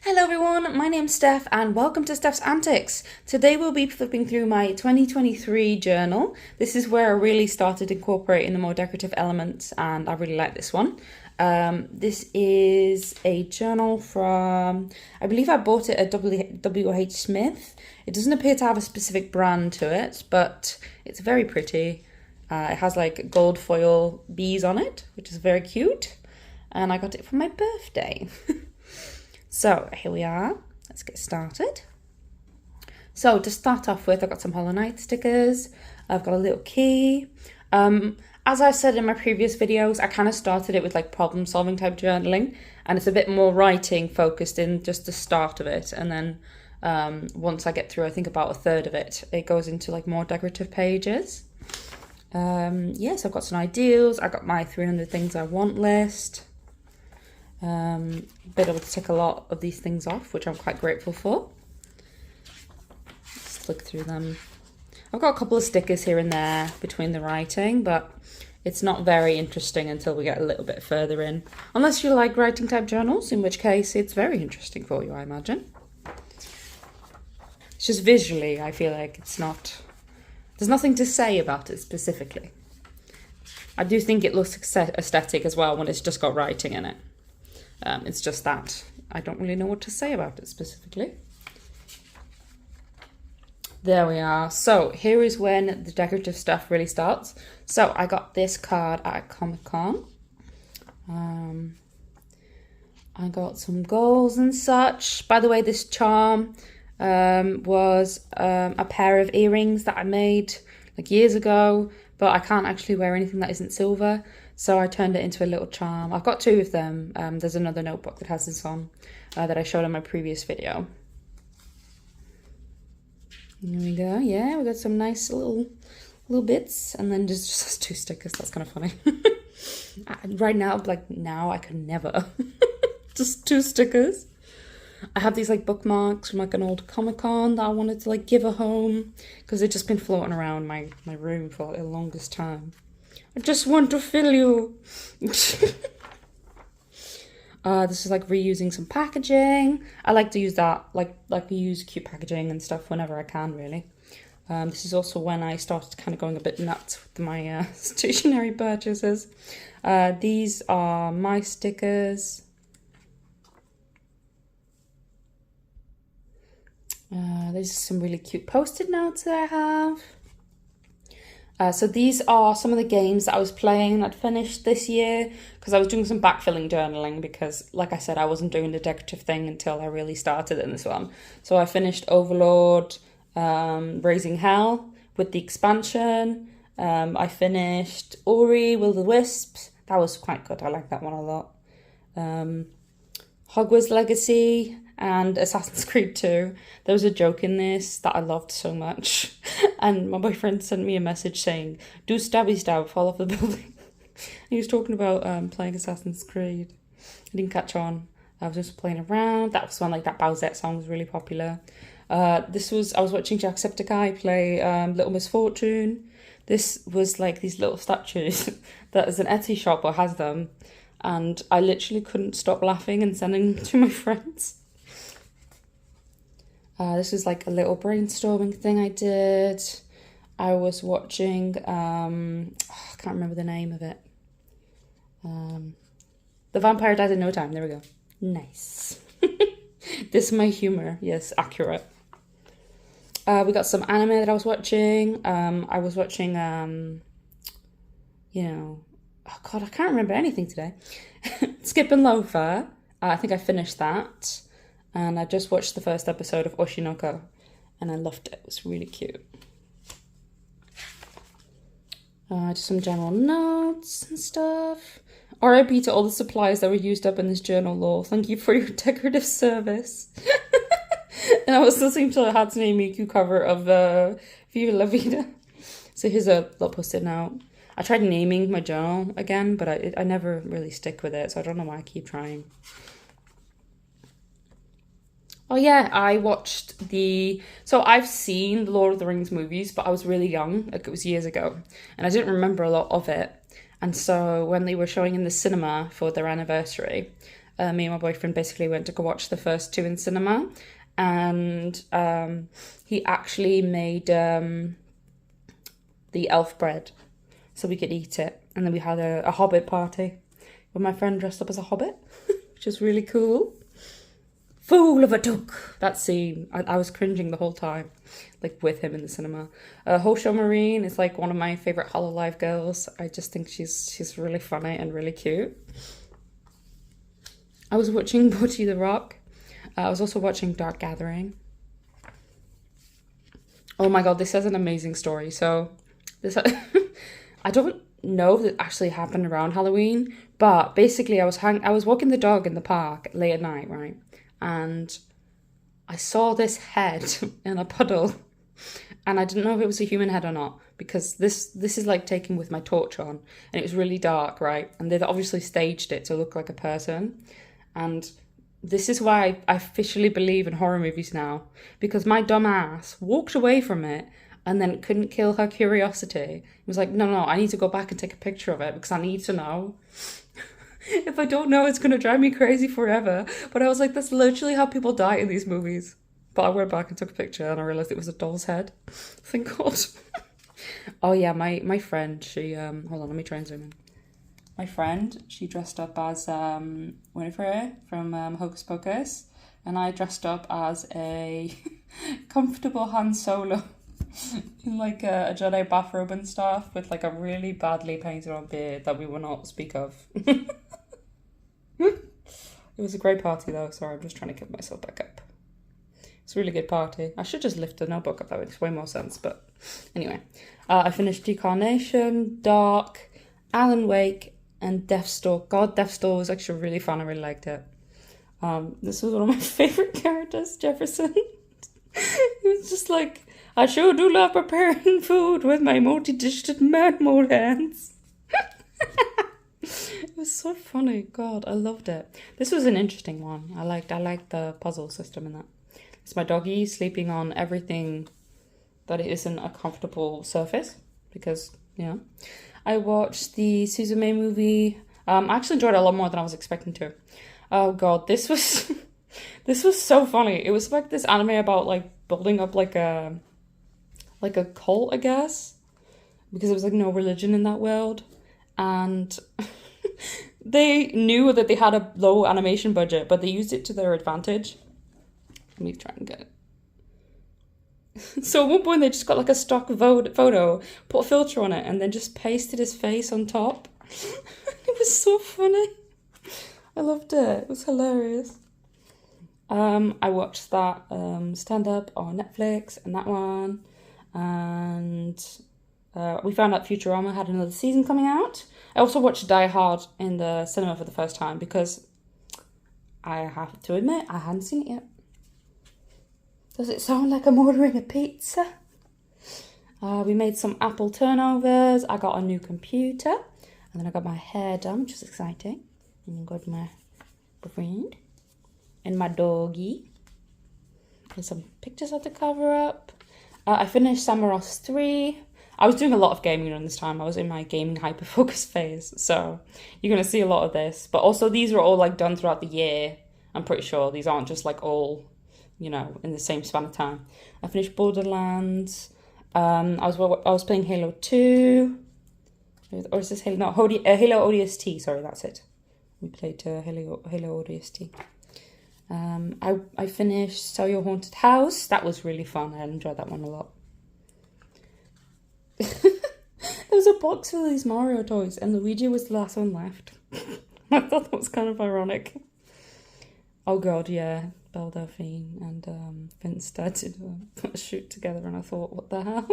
Hello everyone, my name's Steph and welcome to Steph's Antics. Today we'll be flipping through my 2023 journal. This is where I really started incorporating the more decorative elements and I really like this one. This is a journal from, I believe I bought it at WH Smith. It doesn't appear to have a specific brand to it, but it's very pretty. It has like gold foil bees on it, which is very cute. And I got it for my birthday. So here we are, let's get started. So to start off with, I've got some Hollow Knight stickers, I've got a little key. As I said in my previous videos, I kind of started it with like problem solving type journaling, and it's a bit more writing focused in just the start of it. And then once I get through, I think about a third of it, it goes into like more decorative pages. Yes, I've got some ideals, I got my 300 things I want list. Been able to tick a lot of these things off, which I'm quite grateful for. Let's look through them. I've got a couple of stickers here and there between the writing, but it's not very interesting until we get a little bit further in. Unless you like writing type journals, in which case it's very interesting for you, I imagine. It's just visually, I feel like it's not... There's nothing to say about it specifically. I do think it looks aesthetic as well when it's just got writing in it. It's just that I don't really know what to say about it specifically. There we are. So here is when the decorative stuff really starts. So I got this card at Comic-Con. I got some goals and such. By the way, this charm was a pair of earrings that I made like years ago, but I can't actually wear anything that isn't silver. So I turned it into a little charm. I've got two of them. There's another notebook that has this on that I showed in my previous video. Here we go. Yeah, we got some nice little bits, and then just 2 stickers. That's kind of funny. Right now, like now, I could never. Just 2 stickers. I have these like bookmarks from like an old Comic-Con that I wanted to like give a home because they've just been floating around my room for like, the longest time. I just want to fill you. This is like reusing some packaging. I like to use that, like use cute packaging and stuff whenever I can, really. This is also when I started kind of going a bit nuts with my stationery purchases. These are my stickers. There's some really cute post-it notes that I have. So these are some of the games that I was playing that finished this year because I was doing some backfilling journaling because, like I said, I wasn't doing the decorative thing until I really started in this one. So I finished Overlord, Raising Hell with the expansion. I finished Ori, Will the Wisps. That was quite good. I like that one a lot. Hogwarts Legacy and Assassin's Creed 2. There was a joke in this that I loved so much. And my boyfriend sent me a message saying, do stabby stab, fall off the building. He was talking about playing Assassin's Creed. I didn't catch on. I was just playing around. That was when like that Bowsette song was really popular. I was watching Jacksepticeye play Little Miss Fortune. This was like these little statues that is an Etsy shop or has them. And I literally couldn't stop laughing and sending them to my friends. This is like a little brainstorming thing I did. I was watching, I can't remember the name of it. The Vampire Died in No Time, there we go. Nice. This is my humor, yes, accurate. We got some anime that I was watching. I was watching, you know, oh God, I can't remember anything today. Skip and Loafer, I think I finished that. And I just watched the first episode of Oshinoko, and I loved it. It was really cute. Just some general notes and stuff. RIP to all the supplies that were used up in this journal, lol. Thank you for your decorative service. And I was listening to a Hatsune Miku cover of Viva La Vida. So here's a little post-it note. I tried naming my journal again, but I never really stick with it, so I don't know why I keep trying. Oh yeah, I watched so I've seen the Lord of the Rings movies, but I was really young, like it was years ago, and I didn't remember a lot of it. And so when they were showing in the cinema for their anniversary, Me and my boyfriend basically went to go watch the first two in cinema, and he actually made the elf bread so we could eat it. And then we had a hobbit party where my friend dressed up as a hobbit, which was really cool. Fool of a duck! That scene, I was cringing the whole time, like with him in the cinema. Hosho Marine is like one of my favourite Hololive girls. I just think she's really funny and really cute. I was watching Butchie the Rock. I was also watching Dark Gathering. Oh my god, this has an amazing story. So, this I don't know if it actually happened around Halloween, but basically I was walking the dog in the park late at night, right? And I saw this head in a puddle, and I didn't know if it was a human head or not, because this is like taken with my torch on, and it was really dark, right? And they've obviously staged it to look like a person. And this is why I officially believe in horror movies now, because my dumb ass walked away from it and then couldn't kill her curiosity. It was like, no, I need to go back and take a picture of it because I need to know. If I don't know, it's going to drive me crazy forever. But I was like, that's literally how people die in these movies. But I went back and took a picture and I realised it was a doll's head. Thank God. Oh yeah, my friend, she, hold on, let me try and zoom in. My friend, she dressed up as Winifred from Hocus Pocus. And I dressed up as a comfortable Han Solo. In like a Jedi bathrobe and stuff, with like a really badly painted on beard that we will not speak of. It was a great party though. Sorry, I'm just trying to get myself back up. It's a really good party. I should just lift the notebook up, that makes way more sense. But anyway, I finished Decarnation, Dark, Alan Wake, and Death's Door. God, Death's Door was actually really fun. I really liked it. This was one of my favourite characters, Jefferson. He was just like, I sure do love preparing food with my multi-dished man-mode hands. It was so funny. God, I loved it. This was an interesting one. I liked the puzzle system in that. It's my doggy sleeping on everything that isn't a comfortable surface because, I watched the Suzume movie. I actually enjoyed it a lot more than I was expecting to. Oh God, this was this was so funny. It was like this anime about like building up like a cult, I guess, because there was like no religion in that world, and they knew that they had a low animation budget, but they used it to their advantage. Let me try and get it. So at one point they just got like a stock photo, put a filter on it, and then just pasted his face on top. It was so funny. I loved it. It was hilarious. I watched that stand-up on Netflix and that one. And we found out Futurama had another season coming out. I also watched Die Hard in the cinema for the first time because I have to admit I hadn't seen it yet. Does it sound like I'm ordering a pizza? We made some apple turnovers. I got a new computer. And then I got my hair done, which is exciting. And I got my friend and my doggy. There's some pictures I had to cover up. I finished Samaros 3. I was doing a lot of gaming during this time. I was in my gaming hyper-focus phase. So you're going to see a lot of this. But also these were all like done throughout the year. I'm pretty sure these aren't just like all, in the same span of time. I finished Borderlands. I was playing Halo 2. Or is this Halo? No, Halo ODST. Sorry, that's it. We played Halo ODST. I finished Sell Your Haunted House. That was really fun. I enjoyed that one a lot. There was a box with these Mario toys, and Luigi was the last one left. I thought that was kind of ironic. Oh God, yeah. Belle Delphine and Vince did a shoot together, and I thought, what the hell?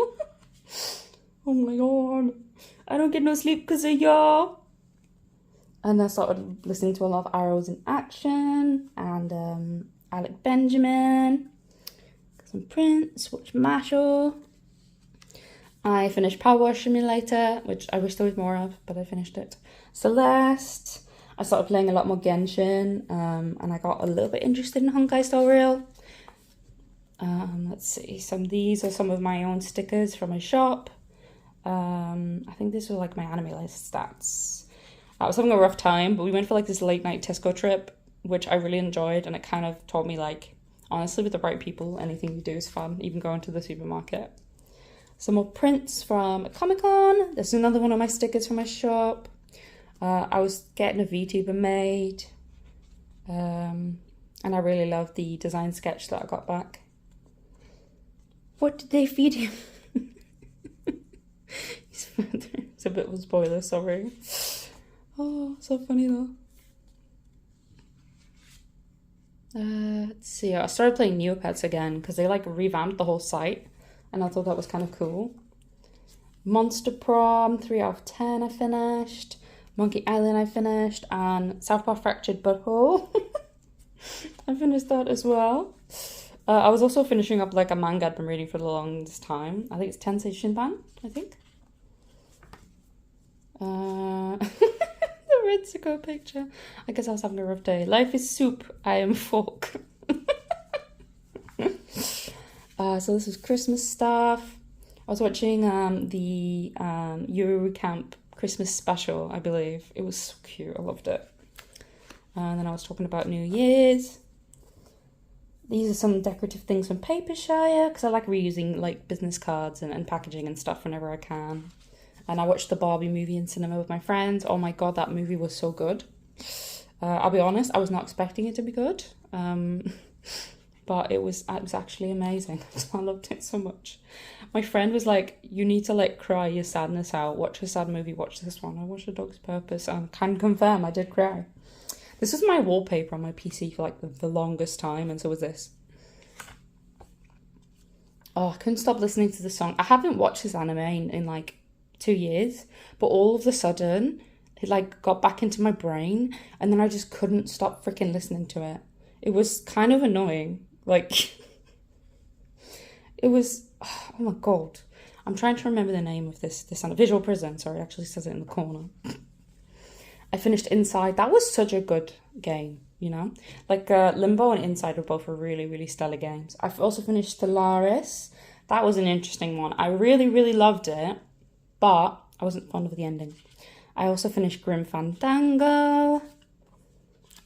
Oh my God. I don't get no sleep because of y'all. And I started listening to a lot of Arrows in Action and Alec Benjamin. Got some Prince, watched Marshall. I finished Power Wash Simulator, which I wish there was more of, but I finished it. Celeste. I started playing a lot more Genshin, and I got a little bit interested in Honkai Star Rail. Let's see, some of these are some of my own stickers from my shop. I think these were like my anime list stats. I was having a rough time, but we went for like this late night Tesco trip which I really enjoyed, and it kind of taught me, like, honestly, with the right people, anything you do is fun, even going to the supermarket. Some more prints from Comic-Con. There's another one of my stickers from my shop. I was getting a VTuber made. And I really love the design sketch that I got back. What did they feed him? It's a bit of a spoiler, sorry. Oh, so funny though. Let's see. I started playing Neopets again because they like revamped the whole site, and I thought that was kind of cool. Monster Prom 3 out of 10 I finished. Monkey Island I finished, and South Park Fractured Butthole. I finished that as well. I was also finishing up like a manga I'd been reading for the longest time. I think it's Tensei Shinban, I think. The Ritsuko picture. I guess I was having a rough day. Life is soup, I am fork. So this was Christmas stuff. I was watching the Yuru Camp Christmas special, I believe. It was so cute, I loved it. And then I was talking about New Year's. These are some decorative things from Papershire, because I like reusing like business cards and packaging and stuff whenever I can. And I watched the Barbie movie in cinema with my friends. Oh my god, that movie was so good. I'll be honest, I was not expecting it to be good. But it was actually amazing. I loved it so much. My friend was like, you need to like cry your sadness out. Watch a sad movie, watch this one. I watched A Dog's Purpose and can confirm I did cry. This was my wallpaper on my PC for like the longest time, and so was this. Oh, I couldn't stop listening to the song. I haven't watched this anime in like 2 years, but all of a sudden it like got back into my brain, and then I just couldn't stop freaking listening to it. It was kind of annoying. Like, it was, oh my god. I'm trying to remember the name of this Visual Prison, sorry, it actually says it in the corner. I finished Inside. That was such a good game, you know? Like, Limbo and Inside were both really, really stellar games. I've also finished Stellaris. That was an interesting one. I really, really loved it, but I wasn't fond of the ending. I also finished Grim Fandango.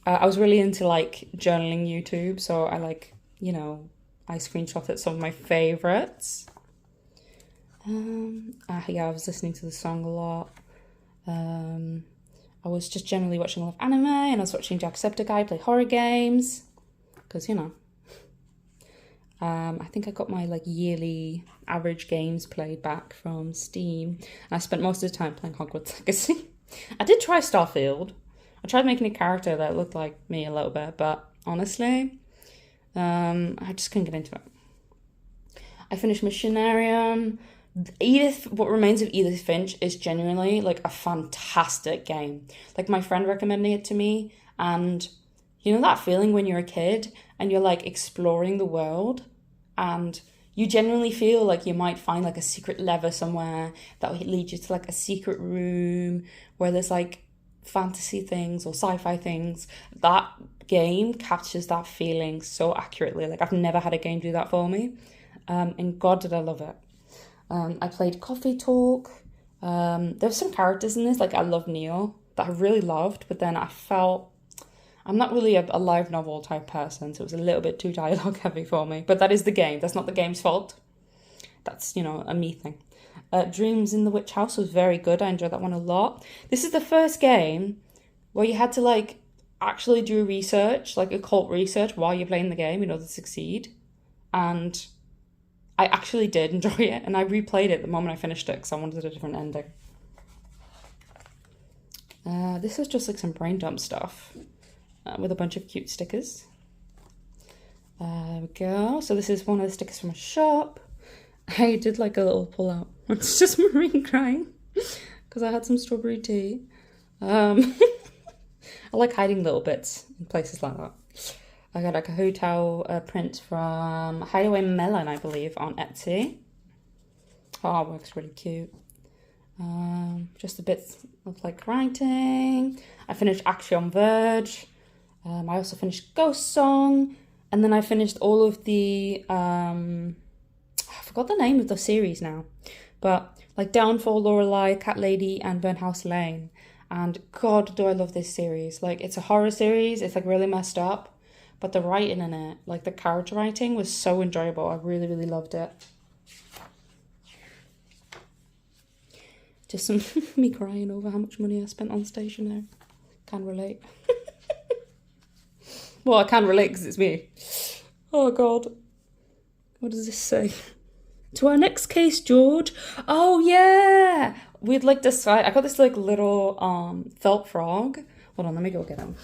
I was really into, like, journaling YouTube, so I, like, you know, I screenshotted some of my favourites. Yeah, I was listening to the song a lot. I was just generally watching a lot of anime, and I was watching Jacksepticeye play horror games, because, you know. I think I got my, like, yearly average games played back from Steam, and I spent most of the time playing Hogwarts Legacy. I did try Starfield. I tried making a character that looked like me a little bit, but honestly, I just couldn't get into it. I finished Machinarium. What Remains of Edith Finch is genuinely like a fantastic game. Like, my friend recommended it to me, and you know that feeling when you're a kid and you're like exploring the world, and you genuinely feel like you might find like a secret lever somewhere that will lead you to like a secret room where there's like fantasy things or sci-fi things. That game captures that feeling so accurately. Like, I've never had a game do that for me, and god did I love it. I played Coffee Talk. There's some characters in this, like I love Neil, that I really loved, but then I felt I'm not really a live novel type person, so it was a little bit too dialogue heavy for me. But that is the game. That's not the game's fault. That's, you know, a me thing. Dreams in the Witch House was very good. I enjoyed that one a lot. This is the first game where you had to like actually do research, like occult research, while you're playing the game in order to succeed. And I actually did enjoy it, and I replayed it the moment I finished it because I wanted a different ending. This was just like some brain dump stuff with a bunch of cute stickers. There we go. So this is one of the stickers from a shop. I did like a little pull out. It's just Marine crying because I had some strawberry tea. I like hiding little bits in places like that. I got like a hotel print from Hideaway Melon, I believe, on Etsy. Oh, artwork's really cute. Just a bit of like writing. I finished Action Verge. I also finished Ghost Song. And then I finished all of the... I forgot the name of the series now. But like Downfall, Lorelei, Cat Lady, and Burnhouse Lane. And God, do I love this series. Like, it's a horror series. It's like really messed up. But the writing in it, like the character writing was so enjoyable. I really, really loved it. Just some me crying over how much money I spent on stationery. Can relate. Well, I can relate because it's me. Oh, God. What does this say? To our next case, George. Oh, yeah. We'd like decide. I got this like little felt frog. Hold on, let me go get him.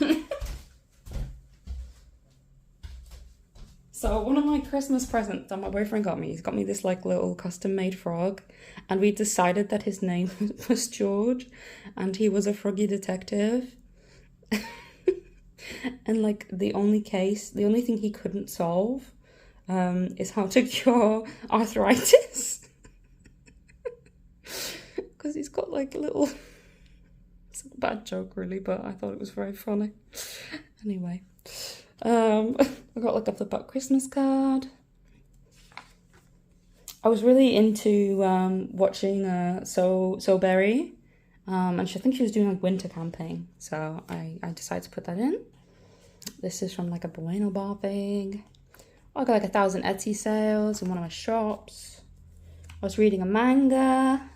So one of my Christmas presents that my boyfriend got me, he's got me this like little custom made frog, and we decided that his name was George, and he was a froggy detective. And like the only thing he couldn't solve is how to cure arthritis. Because he's got like a little, it's a bad joke really, but I thought it was very funny. Anyway, I got like a flip up Christmas card. I was really into watching So Berry, and I think she was doing like winter camping, so I decided to put that in. This is from like a Bueno Bar thing. I got like 1,000 Etsy sales in one of my shops. I was reading a manga.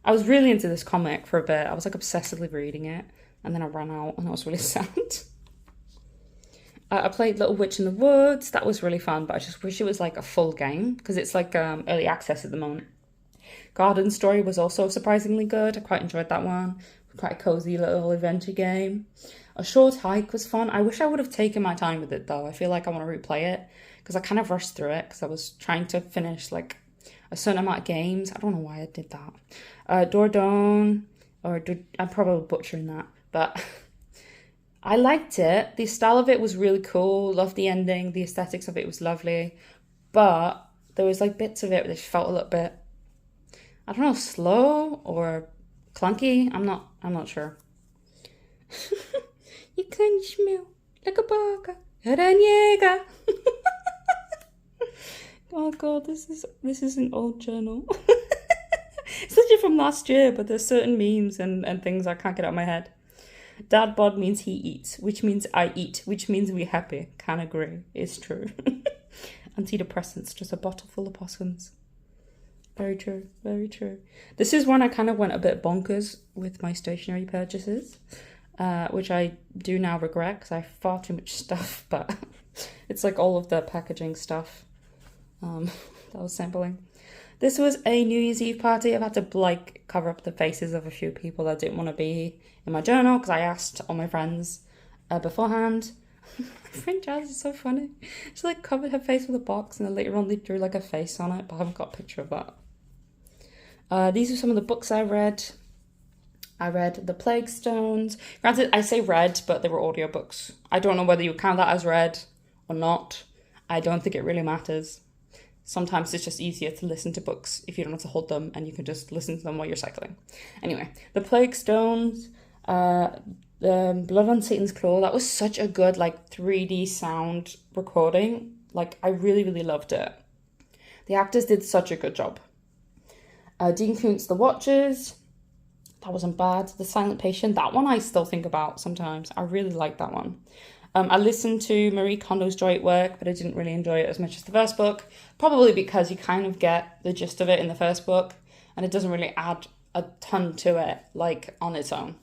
I was really into this comic for a bit. I was like obsessively reading it, and then I ran out and I was really sad. I played Little Witch in the Woods. That was really fun, but I just wish it was like a full game because it's like early access at the moment. Garden Story was also surprisingly good. I quite enjoyed that one. Quite a cozy little adventure game. A Short Hike was fun. I wish I would have taken my time with it though. I feel like I want to replay it because I kind of rushed through it because I was trying to finish like a certain amount of games. I don't know why I did that. Dordogne, I'm probably butchering that, but I liked it. The style of it was really cool. Loved the ending. The aesthetics of it was lovely, but there was like bits of it that felt a little bit, I don't know, slow or clunky. I'm not sure. You can smell like a burger. Oh God, this is an old journal. It's literally from last year, but there's certain memes and things I can't get out of my head. Dad bod means he eats, which means I eat, which means we happy. Can't agree. It's true. Antidepressants, just a bottle full of possums. Very true, very true. This is when I kind of went a bit bonkers with my stationery purchases, which I do now regret because I have far too much stuff, but it's like all of the packaging stuff that I was sampling. This was a New Year's Eve party. I've had to like cover up the faces of a few people that didn't want to be in my journal because I asked all my friends beforehand. My friend Jazz is so funny. She like covered her face with a box and then later on they drew like a face on it, but I haven't got a picture of that. These are some of the books I read. I read The Plague Stones. Granted, I say read, but they were audiobooks. I don't know whether you count that as read or not. I don't think it really matters. Sometimes it's just easier to listen to books if you don't have to hold them and you can just listen to them while you're cycling. Anyway, The Plague Stones, Blood on Satan's Claw. That was such a good like 3D sound recording. Like I really, really loved it. The actors did such a good job. Dean Koontz, The Watchers. That wasn't bad. The Silent Patient. That one I still think about sometimes. I really like that one. I listened to Marie Kondo's Joy at Work, but I didn't really enjoy it as much as the first book. Probably because you kind of get the gist of it in the first book, and it doesn't really add a ton to it, like, on its own.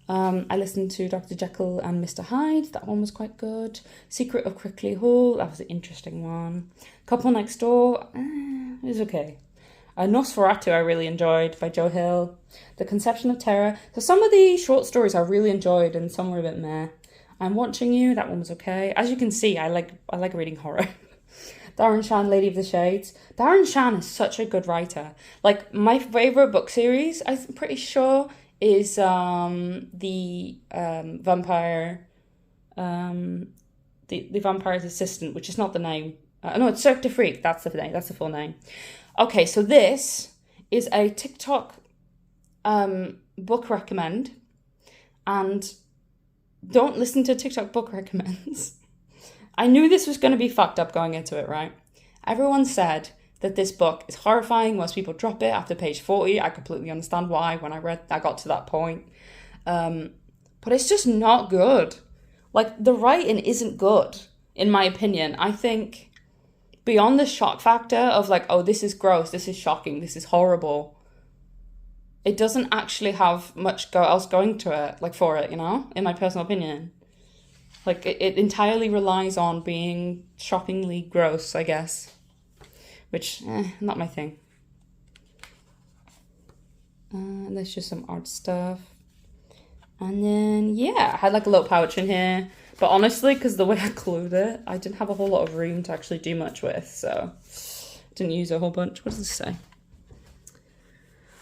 I listened to Dr. Jekyll and Mr. Hyde. That one was quite good. Secret of Crickley Hall. That was an interesting one. Couple Next Door. It was okay. Nosferatu I really enjoyed by Joe Hill. The Conception of Terror. So some of the short stories I really enjoyed and some were a bit meh. I'm Watching You, that one was okay. As you can see, I like reading horror. Darren Shan, Lady of the Shades. Darren Shan is such a good writer. Like, my favourite book series, I'm pretty sure, is the Vampire... The Vampire's Assistant, which is not the name. No, it's Cirque du Freak, that's the name, that's the full name. Okay, so this is a TikTok book recommend, and don't listen to TikTok book recommends. I knew this was going to be fucked up going into it, right? Everyone said that this book is horrifying. Most people drop it after page 40. I completely understand why when I got to that point. But it's just not good. Like, the writing isn't good, in my opinion. I think beyond the shock factor of like, oh, this is gross, this is shocking, this is horrible, it doesn't actually have much else going to it, like, for it, you know, in my personal opinion. Like, it entirely relies on being shockingly gross, I guess. Which, not my thing. There's just some art stuff. And then, yeah, I had like a little pouch in here. But honestly, because the way I glued it, I didn't have a whole lot of room to actually do much with. So, didn't use a whole bunch. What does this say?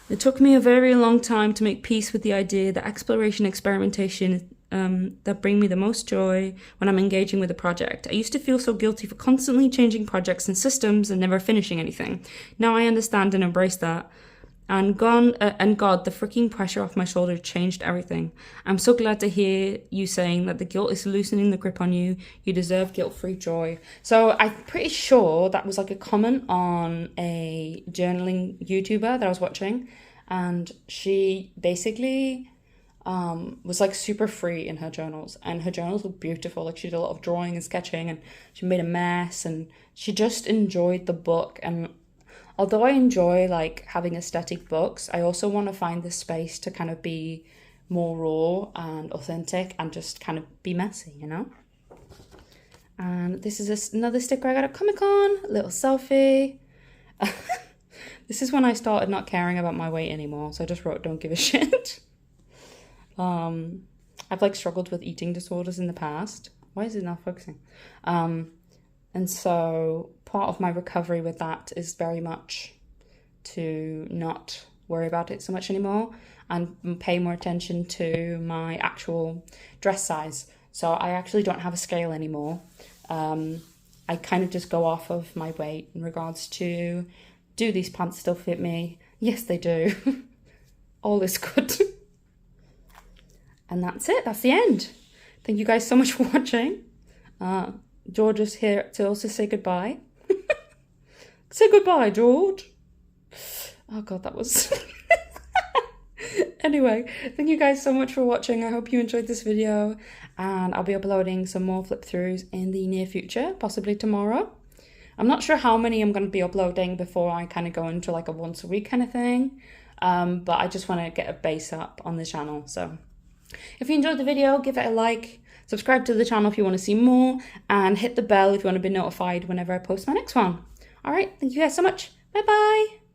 It took me a very long time to make peace with the idea that exploration, experimentation, that bring me the most joy when I'm engaging with a project. I used to feel so guilty for constantly changing projects and systems and never finishing anything. Now I understand and embrace that. And God, the freaking pressure off my shoulder changed everything. I'm so glad to hear you saying that the guilt is loosening the grip on you. You deserve guilt-free joy. So I'm pretty sure that was like a comment on a journaling YouTuber that I was watching. And she basically was like super free in her journals. And her journals were beautiful. Like, she did a lot of drawing and sketching, and she made a mess. And she just enjoyed the book. And although I enjoy like having aesthetic books, I also want to find the space to kind of be more raw and authentic and just kind of be messy, you know? And this is another sticker I got at Comic-Con, a little selfie. This is when I started not caring about my weight anymore, so I just wrote, don't give a shit. I've like struggled with eating disorders in the past. Why is it not focusing? And so part of my recovery with that is very much to not worry about it so much anymore and pay more attention to my actual dress size. So I actually don't have a scale anymore. I kind of just go off of my weight in regards to, do these pants still fit me? Yes, they do. All is good. And that's it. That's the end. Thank you guys so much for watching. George is here to also say goodbye. Say goodbye, George. Oh God, that was... Anyway, thank you guys so much for watching. I hope you enjoyed this video, and I'll be uploading some more flip throughs in the near future, possibly tomorrow. I'm not sure how many I'm going to be uploading before I kind of go into like a once a week kind of thing, but I just want to get a base up on the channel. So if you enjoyed the video, give it a like, subscribe to the channel if you want to see more, and hit the bell if you want to be notified whenever I post my next one. All right, thank you guys so much. Bye bye.